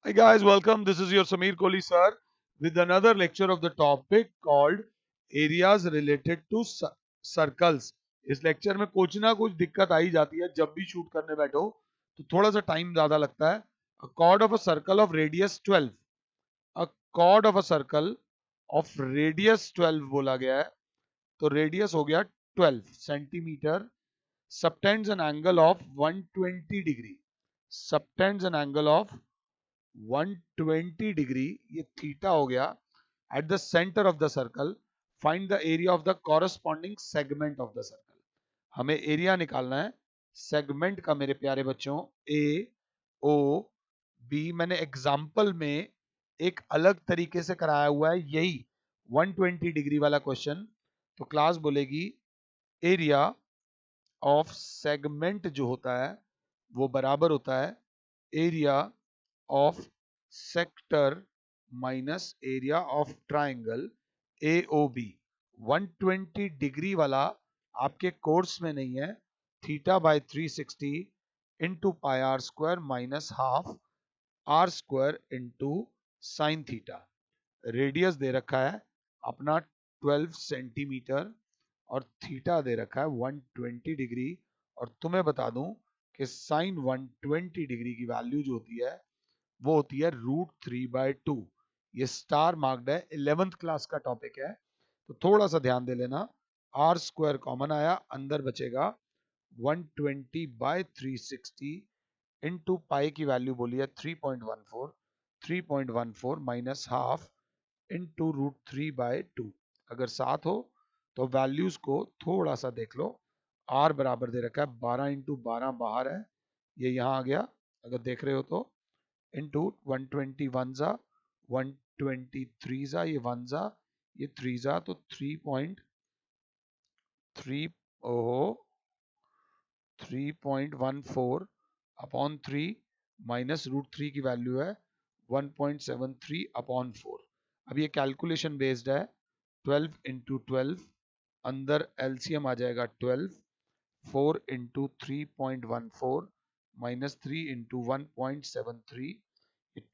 Hi guys, welcome. This is your Sameer Kohli sir with another lecture of the topic called areas related to circles. इस lecture में कुछ ना कुछ दिक्कत आई जाती है जब भी शूट करने बैठो तो थोड़ा सा टाइम ज्यादा लगता है. A chord of a circle of radius 12. A chord of a circle of radius 12 बोला गया है. तो रेडियस हो गया 12 centimetre. Subtends an angle of 120 degree. Subtends an angle of 120 degree, ये थीटा हो गया. Eight the centre of the circle find the area of the corresponding segment of the circle. हमें एरिया निकालना है सेगमेंट का मेरे प्यारे बच्चों. ए ओ बी मैंने एग्जाम्पल में एक अलग तरीके से कराया हुआ है, यही 120 डिग्री वाला क्वेश्चन. तो क्लास बोलेगी एरिया ऑफ सेगमेंट जो होता है वो बराबर होता है area of sector minus area of triangle AOB. 120 degree वाला आपके कोर्स में नहीं है. Theta by 360 into pi are square minus half R square into sine theta. Radius दे रखा है अपना 12 सेंटीमीटर और थीटा दे रखा है 120 डिग्री. और तुम्हें बता दूं कि साइन 120 डिग्री की वैल्यू जो होती है वो होती है √3/2. ये स्टार मार्क्ड है, 11th क्लास का टॉपिक है, तो थोड़ा सा ध्यान दे लेना. आर स्क्वायर कॉमन आया, अंदर बचेगा 120/360 इंटू पाई की वैल्यू बोली है 3.14. 3.14 माइनस हाफ इंटू √3/2. अगर 7 हो तो वैल्यूज को थोड़ा सा देख लो. आर बराबर दे रखा है 12 इंटू 12 बाहर है, ये यहाँ आ गया अगर देख रहे हो तो, इंटू 120 वन ज़ा 123 ज़ा, ये वन ज़ा ये 3 ज़ा, तो 3.3 ओहो 3.14 अपॉन 3 माइनस √3 की वैल्यू है 1.73 अपॉन 4. अब ये कैलकुलेशन बेस्ड है. 12 इंटू 12 अंदर एलसीएम आ जाएगा 12. 4 इंटू 3.14 माइनस 3 इंटू 1.73,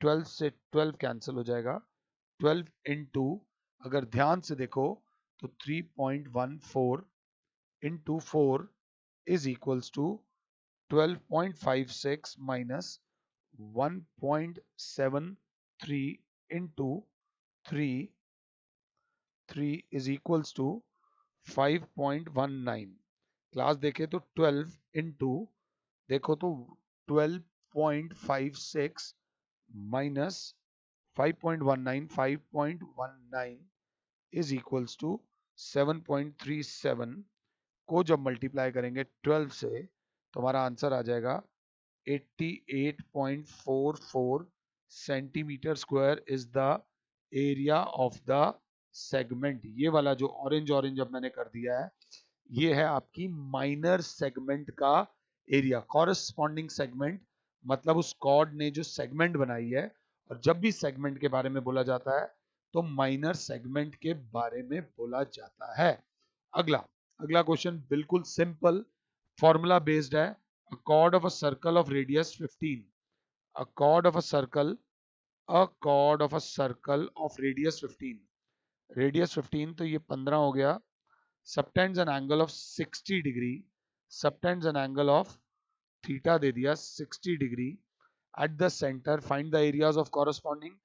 12 से 12 कैंसिल हो जाएगा. 12 इंटू अगर ध्यान से देखो तो 3.14 into 4 is equals to 12.56 minus 1.73 into 3 is equals to 5.19. Class देखे तो 12 इंटू देखो तो 12.56 माइनस 5.19 इज इक्वल्स टू 7.37. को जब मल्टीप्लाई करेंगे 12 से तो हमारा आंसर आ जाएगा 88.44 centimetre square is the area of the segment. ये वाला जो ऑरेंज ऑरेंज अब मैंने कर दिया है ये है आपकी माइनर सेगमेंट का एरिया. कॉरेस्पॉन्डिंग सेगमेंट मतलब उस कॉर्ड ने जो सेगमेंट बनाई है, और जब भी सेगमेंट के बारे में बोला जाता है तो माइनर सेगमेंट के बारे में बोला जाता है. अगला अगला क्वेश्चन बिल्कुल सिंपल फॉर्मूला बेस्ड है. A chord of a circle of radius 15. A chord of a circle a chord of a circle of radius 15. Radius 15 तो ये 15 हो गया. Subtends an angle of 60 degree. Subtends an angle of theta दे दिया 60 degree. At the centre find the areas of corresponding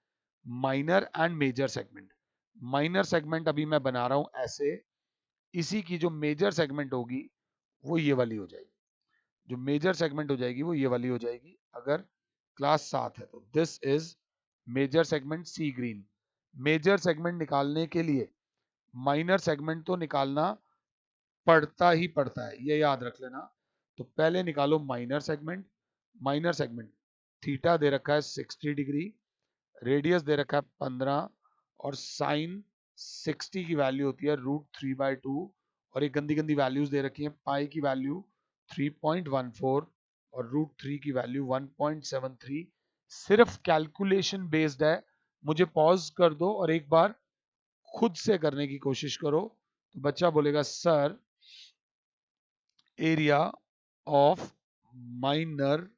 minor and major segment. Minor segment अभी मैं बना रहा हूं ऐसे, इसी की जो मेजर सेगमेंट होगी वो ये वाली हो जाएगी. जो मेजर सेगमेंट हो जाएगी वो ये वाली हो जाएगी अगर क्लास 7 है तो. This is major segment see green. Major segment निकालने के लिए माइनर सेगमेंट तो निकालना पड़ता ही पड़ता है, ये याद रख लेना. तो पहले निकालो minor segment. Minor segment theta दे रखा है 60 डिग्री, रेडियस दे रखा है 15 और साइन 60 की वैल्यू होती है √3/2. और ये गंदी गंदी वैल्यूज दे रखी है. पाई की वैल्यू 3.14 और √3 की वैल्यू 1.73. सिर्फ कैलकुलेशन बेस्ड है. मुझे पॉज कर दो और एक बार खुद से करने की कोशिश करो. तो बच्चा बोलेगा sir area of minor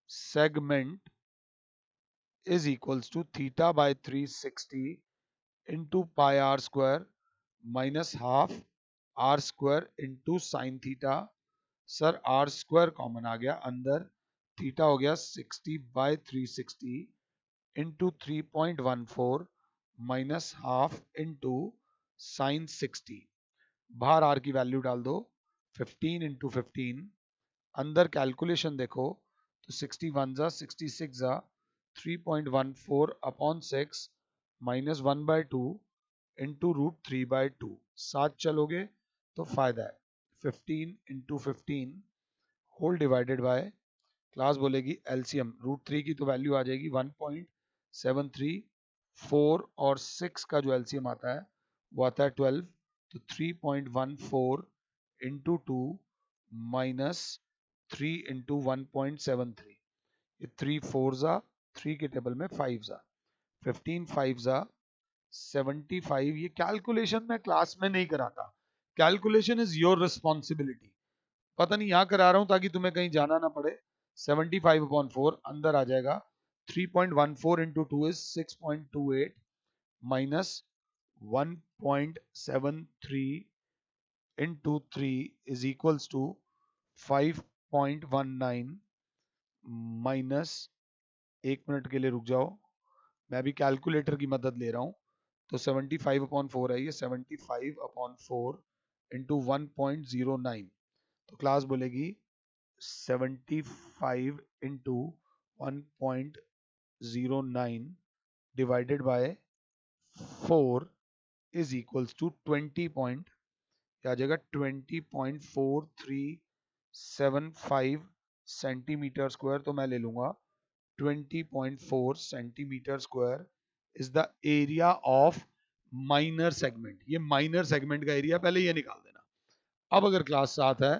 segment is equals to theta by 360 into pi are square minus half R square into sine theta. Sir R square common आ गया अंदर, थीटा हो गया 60 by 360 into 3.14 minus half into sine 60। बाहर are की value डाल दो 15 into 15, अंदर कैलकुलेशन देखो तो 61 जा 66 जा 3.14 upon 6 minus 1 by 2 into root 3 by 2। साथ चलोगे तो फायदा है, 15 into 15 whole divided by, class बोलेगी एलसीएम रूट 3 की तो वैल्यू आ जाएगी 1.73, 4 और 6 का जो एलसीएम आता है वो आता है 12, तो 3.14 इंटू 2 माइनस 3 इंटू 1.73, ये 3 4 जा 3 के टेबल में 5 जा 15 5 जा 75। ये कैलकुलेशन मैं क्लास में नहीं कराता, कैलकुलेशन इज योर रिस्पॉन्सिबिलिटी। पता नहीं यहाँ करा रहा हूं ताकि तुम्हें कहीं जाना ना पड़े। 75/4 अंदर आ जाएगा, 3.14 into 2 is 6.28 minus 1.73 into 3 is equals to 5.19 minus, एक मिनट के लिए रुक जाओ, मैं अभी कैलकुलेटर की मदद ले रहा हूं। तो 75/4 है ये, 75/4 इंटू 1.09, तो क्लास बोलेगी 75 into 1.09 divided by 4 is equals to 20 point, क्या आ जाएगा 20.4375 सेंटीमीटर स्क्वायर। तो मैं ले लूंगा 20.4 centimetre square is the area of minor segment. ये माइनर सेगमेंट का एरिया, पहले ये निकाल देना। अब अगर क्लास 7 है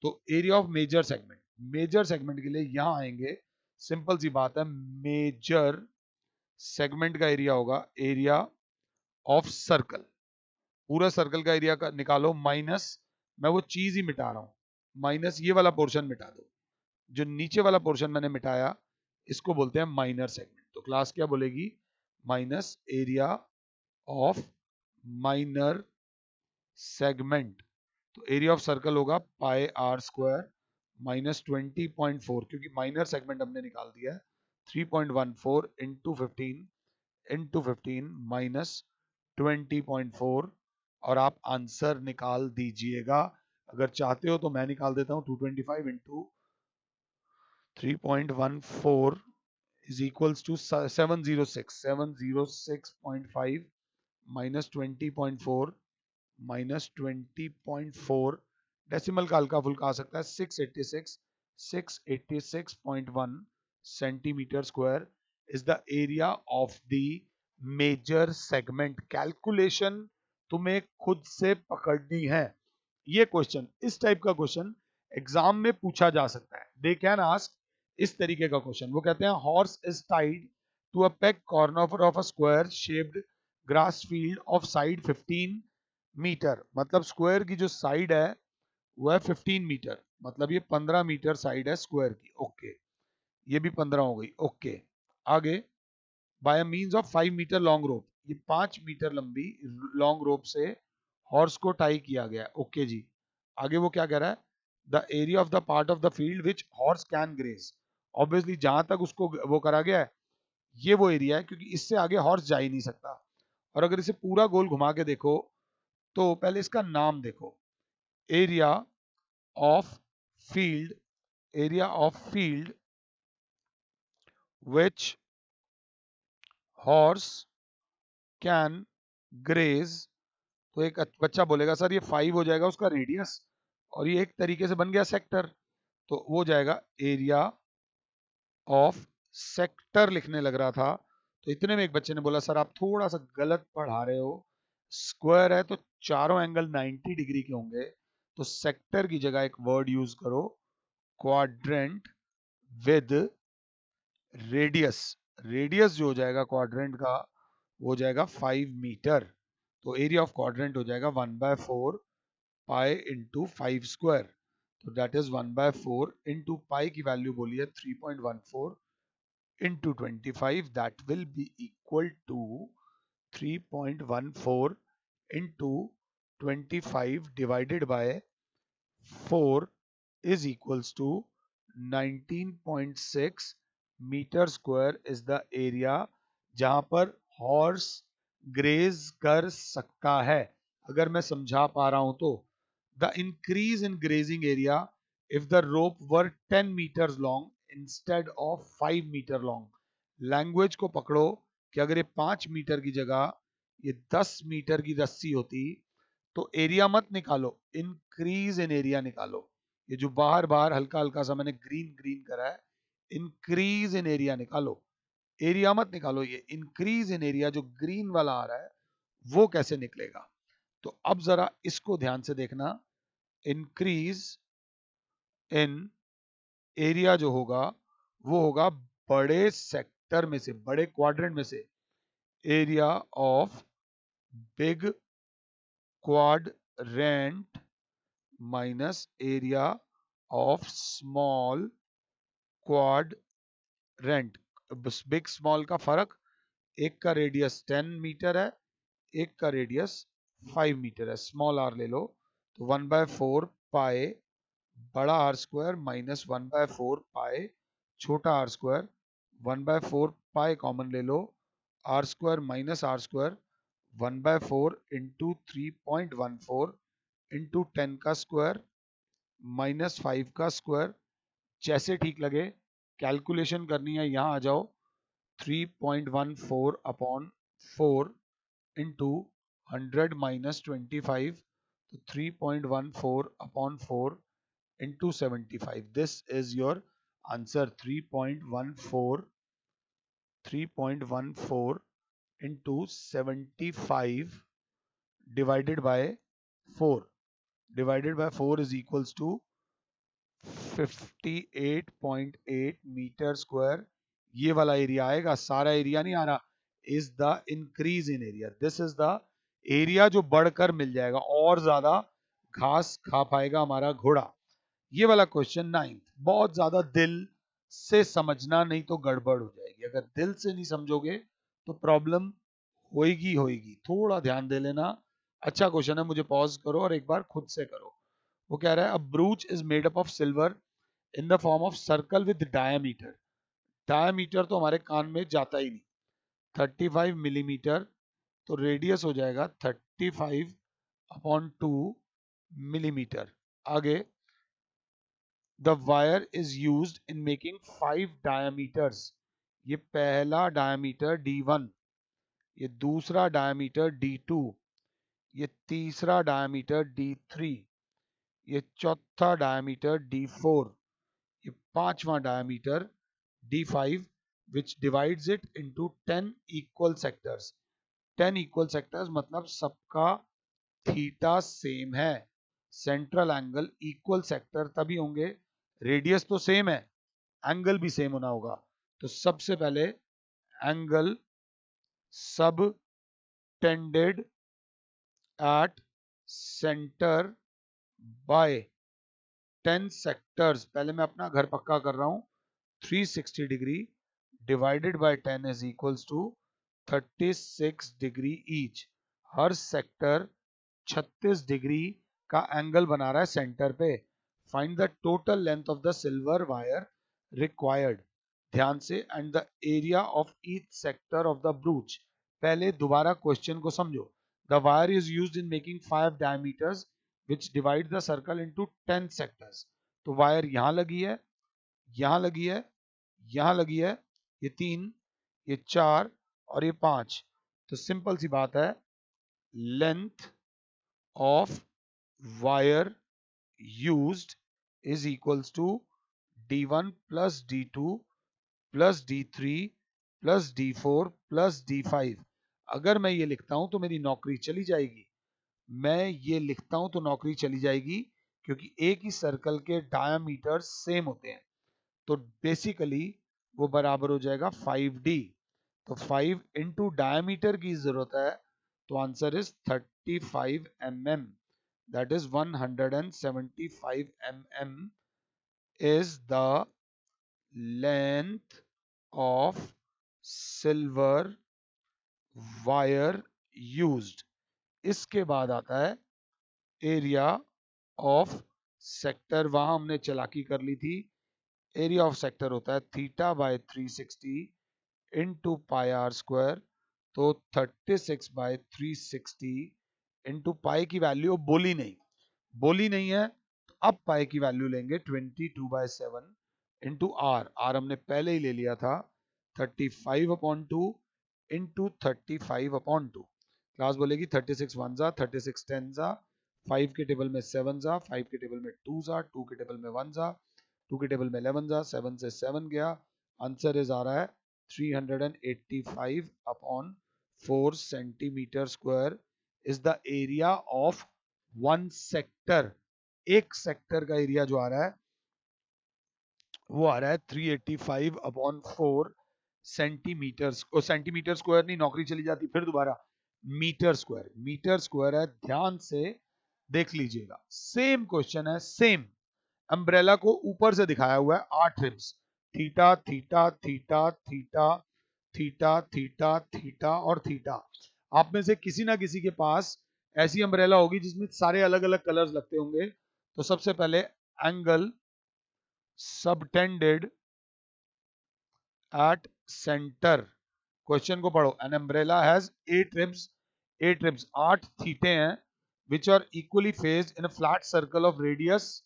तो area of major segment, major segment के लिए यहां आएंगे, सिंपल सी बात है, मेजर सेगमेंट का एरिया होगा एरिया ऑफ सर्कल। पूरा सर्कल का एरिया का निकालो माइनस, मैं वो चीज ही मिटा रहा हूं, माइनस ये वाला पोर्शन मिटा दो, जो नीचे वाला पोर्शन मैंने मिटाया इसको बोलते हैं माइनर सेगमेंट। तो क्लास क्या बोलेगी, minus area of minor segment. तो एरिया ऑफ सर्कल होगा पाई आर स्क्वायर माइनस 20.4, क्योंकि माइनर सेगमेंट हमने निकाल दिया है, 3.14 इंटू 15 माइनस 20.4, और आप आंसर निकाल दीजिएगा। अगर चाहते हो तो मैं निकाल देता हूं, 225 into 3.14 is equals to 706.5 minus 20.4 minus 20.4, decimal का हल्का फुल्का आ सकता है, 686.1 centimetre square is the area of the major segment. Calculation तुम्हें खुद से पकड़नी है। ये क्वेश्चन, इस टाइप का क्वेश्चन एग्जाम में पूछा जा सकता है। दे कैन आस्क इस तरीके का क्वेश्चन, वो कहते हैं horse is tied to a peg corner of a square shaped grass field of side 15 metre, मतलब स्क्वायर की जो साइड है वो है 15 मीटर, मतलब ये 15 मीटर साइड है स्क्वायर की। ओके, ये भी 15 हो गई। ओके, आगे, by means of 5 metre long rope, ये 5 मीटर लंबी लॉन्ग रोप से हॉर्स को टाई किया गया। ओके जी, आगे वो क्या कह रहा है, the area of the part of the field which horse can graze. Obviously जहां तक उसको वो करा गया है ये वो एरिया है, क्योंकि इससे आगे हॉर्स जा ही नहीं सकता। और अगर इसे पूरा गोल घुमा के देखो तो पहले इसका नाम देखो, area of field, area of field which horse can graze. तो एक बच्चा बोलेगा सर ये 5 हो जाएगा उसका रेडियस, और ये एक तरीके से बन गया सेक्टर, तो वो जाएगा एरिया ऑफ सेक्टर लिखने लग रहा था। तो इतने में एक बच्चे ने बोला सर आप थोड़ा सा गलत पढ़ा रहे हो, स्क्वायर है तो चारों एंगल 90 डिग्री के होंगे, तो सेक्टर की जगह एक वर्ड यूज करो, क्वाड्रेंट विद रेडियस। रेडियस जो हो जाएगा क्वाड्रेंट का वो हो जाएगा 5 मीटर, तो एरिया ऑफ क्वाड्रेंट हो जाएगा 1/4 पाई इंटू 5 स्क्वायर, तो दैट इज 1/4 इंटू पाई की वैल्यू बोली है 3.14, into 25, that will be equal to 3.14 into 25 divided by 4 is equals to 19.6 metre square is the area जहां पर हॉर्स ग्रेज कर सकता है। अगर मैं समझा पा रहा हूं तो the increase in grazing area if the rope were 10 metres long instead of 5 metre long. Language को पकड़ो कि अगर ये 5 मीटर की जगह ये 10 मीटर की रस्सी होती तो एरिया मत निकालो, इंक्रीज इन एरिया निकालो। ये जो बाहर बाहर हल्का हल्का सा मैंने ग्रीन ग्रीन करा है, इंक्रीज इन एरिया निकालो, एरिया मत निकालो। ये इंक्रीज इन एरिया जो ग्रीन वाला आ रहा है वो कैसे निकलेगा। तो अब जरा इसको ध्यान से देखना। इंक्रीज इन एरिया जो होगा वो होगा बड़े सेक्टर में से, बड़े क्वाड्रेंट में से, area of big quadrant minus area of small quadrant. Big small का फर्क, एक का रेडियस 10 मीटर है, एक का रेडियस 5 मीटर है। स्मॉल आर ले लो तो 1/4 पाए बड़ा आर स्क्वायर माइनस 1/4 पाए छोटा आर स्क्वायर। 1/4 पाए कॉमन ले लो, R square minus R square 1/4 into 3.14 into 10 का स्क्वायर माइनस 5 का स्क्वायर। जैसे ठीक लगे कैलकुलेशन करनी है, यहां आ जाओ। 3.14 अपॉन 4 इंटू 100 माइनस 25, तो 3.14 upon 4 into 75. This is your answer. 3.14 into 75 divided by 4. Divided by 4 is equals to 58.8 metre square. ये वाला एरिया आएगा, सारा एरिया नहीं आ रहा। Is the increase in area, this is the area जो बढ़कर मिल जाएगा, और ज्यादा घास खा पाएगा हमारा घोड़ा। ये वाला क्वेश्चन 9th, बहुत ज्यादा दिल से समझना नहीं तो गड़बड़ हो जाएगी। अगर दिल से नहीं समझोगे तो प्रॉब्लम होएगी होएगी। थोड़ा ध्यान दे लेना। अच्छा क्वेश्चन है, मुझे पॉज करो और एक बार खुद से करो। वो कह रहा है a brooch is made up of silver in the form of circle with diameter. Diameter तो हमारे कान में जाता ही नहीं। 35 मिलीमीटर, तो रेडियस हो जाएगा 35 अपॉन 2 मिलीमीटर। आगे, the wire is used in making 5 diameters. ये पहला डायमीटर D1, ये दूसरा डायमीटर D2, ये तीसरा डायमीटर D3, ये चौथा डायमीटर D4, ये पांचवा diameter D5, which divides it into 10 equal sectors। 10 equal sectors मतलब सबका थीटा सेम है। सेंट्रल एंगल इक्वल सेक्टर तभी होंगे, रेडियस तो सेम है, एंगल भी सेम होना होगा। तो सबसे पहले angle subtended at centre by 10 sectors. पहले मैं अपना घर पक्का कर रहा हूं। 360 degree divided by 10 is equals to 36 degree each. हर सेक्टर 36 डिग्री का एंगल बना रहा है सेंटर पे। Find the total length of the silver wire required. ध्यान से, and the area of each sector of the brooch. पहले दोबारा क्वेश्चन को समझो। The wire is used in making 5 diameters which divide the circle into 10 sectors। तो wire यहां लगी है, यहां लगी है, यहां लगी है, ये 3, ये 4 और ये 5। तो सिंपल सी बात है, length of wire used is equals to D1 plus D2 plus D3 plus D4 plus D5। अगर मैं ये लिखता हूं तो मेरी नौकरी चली जाएगी। मैं ये लिखता हूं तो नौकरी चली जाएगी, क्योंकि एक ही सर्कल के डायमीटर सेम होते हैं। तो बेसिकली वो बराबर हो जाएगा 5D। तो 5 इंटू डायमीटर की जरूरत है, तो answer is 35 mm। that is 175 mm is the length of silver wire used। इसके बाद आता है एरिया ऑफ सेक्टर, वहां हमने चालाकी कर ली थी। एरिया ऑफ सेक्टर होता है theta by 360 into pi are square. तो 36/360 इंटू पाई की वैल्यू बोली नहीं है, तो अब पाई की वैल्यू लेंगे 22/7 इंटू आर। आर हमने पहले ही ले लिया था 35/2 इंटू 35/2। क्लास बोलेगी 36 वन जा, 36 टेन जा, 5 के टेबल में 7 जा, 5 के टेबल में 2 जा, 2 के टेबल में 1 जा, 2 के टेबल में 11 जा, 7 से 7 गया। आंसर इज आ रहा है 385/4 centimetre square is the area of one sector. एक सेक्टर का एरिया जो आ रहा है वो आ रहा है 385/4 सेंटीमीटर। सेंटीमीटर स्क्वायर नहीं, नौकरी चली जाती, फिर दोबारा मीटर स्क्वायर। मीटर स्क्वायर है, ध्यान से देख लीजिएगा। सेम क्वेश्चन है, सेम अम्ब्रेला को ऊपर से दिखाया हुआ है 8 ribs, theta theta theta theta theta theta theta और थीटा। आप में से किसी ना किसी के पास ऐसी अम्ब्रेला होगी जिसमें सारे अलग अलग कलर्स लगते होंगे। तो सबसे पहले angle subtended at centre. Question को पढ़ो। एन अम्ब्रेला हैज 8 रिब्स, 8 थीटे हैं which are equally spaced in a flat circle of radius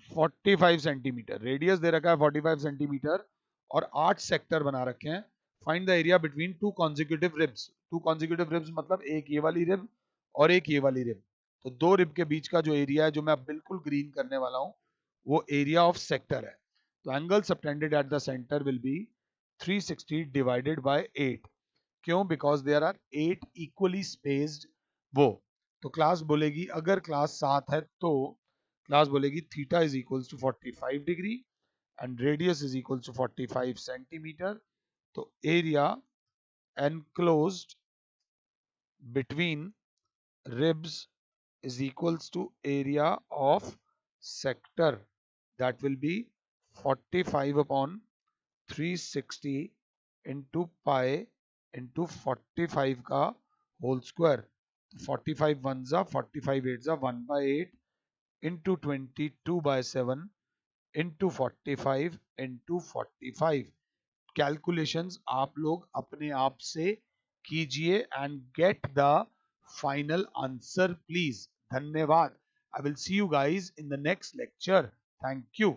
45 centimetre. Radius दे रखा है 45 सेंटीमीटर और 8 सेक्टर बना रखे हैं। Find the area between two consecutive ribs. Two consecutive ribs मतलब एक ये वाली रिब और एक ये वाली रिब। तो दो रिब के बीच का जो एरिया है, जो मैं अब बिल्कुल ग्रीन करने वाला हूं, वो एरिया ऑफ सेक्टर है। तो angle subtended at the centre will be 360 divided by 8। क्यों? Because there are 8 equally spaced वो। तो क्लास बोलेगी, अगर क्लास 7 है तो क्लास बोलेगी theta is equals to 45 degree and radius is equals to 45 centimetre. तो area enclosed between ribs is equals to area of sector, that will be 45/360 into pi into 45 का whole square. 45 one जा, 45 eight जा, 1/8 into 22/7 into 45 into 45। Calculations आप लोग अपने आप से कीजिए and get the final answer please. धन्यवाद। I will see you guys in the next lecture. Thank you.